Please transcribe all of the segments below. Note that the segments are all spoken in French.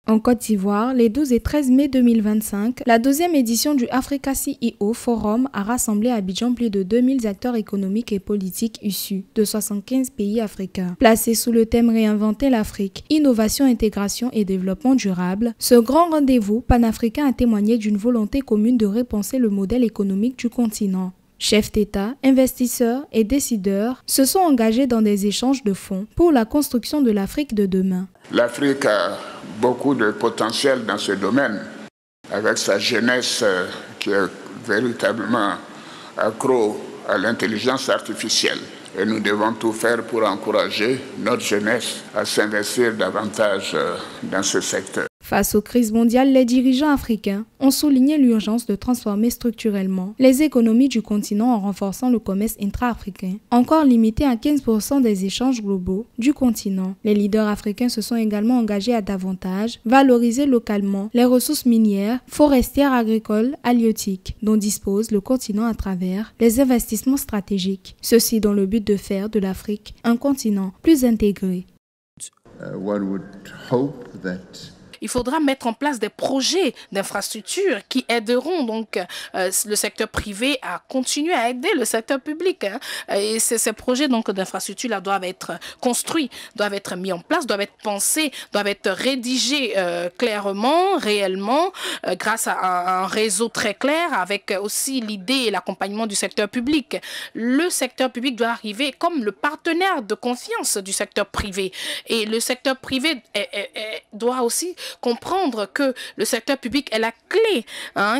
En Côte d'Ivoire, les 12 et 13 mai 2025, la deuxième édition du Africa CEO Forum a rassemblé à Abidjan plus de 2000 acteurs économiques et politiques issus de 75 pays africains. Placé sous le thème Réinventer l'Afrique, innovation, intégration et développement durable, ce grand rendez-vous panafricain a témoigné d'une volonté commune de repenser le modèle économique du continent. Chefs d'État, investisseurs et décideurs se sont engagés dans des échanges de fonds pour la construction de l'Afrique de demain. L'Afrique a beaucoup de potentiel dans ce domaine, avec sa jeunesse qui est véritablement accro à l'intelligence artificielle. Et nous devons tout faire pour encourager notre jeunesse à s'investir davantage dans ce secteur. Face aux crises mondiales, les dirigeants africains ont souligné l'urgence de transformer structurellement les économies du continent en renforçant le commerce intra-africain, encore limité à 15% des échanges globaux du continent. Les leaders africains se sont également engagés à davantage valoriser localement les ressources minières, forestières, agricoles, halieutiques dont dispose le continent à travers les investissements stratégiques. Ceci dans le but de faire de l'Afrique un continent plus intégré. Il faudra mettre en place des projets d'infrastructures qui aideront donc le secteur privé à continuer à aider le secteur public. Et ces projets d'infrastructures doivent être construits, doivent être mis en place, doivent être pensés, doivent être rédigés clairement, réellement, grâce à un réseau très clair, avec aussi l'idée et l'accompagnement du secteur public. Le secteur public doit arriver comme le partenaire de confiance du secteur privé. Et le secteur privé doit aussi comprendre que le secteur public est la clé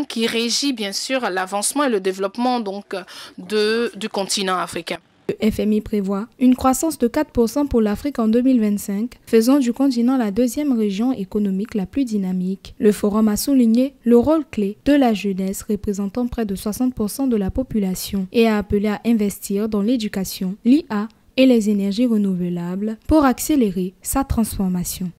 qui régit bien sûr l'avancement et le développement du continent africain. Le FMI prévoit une croissance de 4% pour l'Afrique en 2025, faisant du continent la deuxième région économique la plus dynamique. Le forum a souligné le rôle clé de la jeunesse représentant près de 60% de la population et a appelé à investir dans l'éducation, l'IA et les énergies renouvelables pour accélérer sa transformation.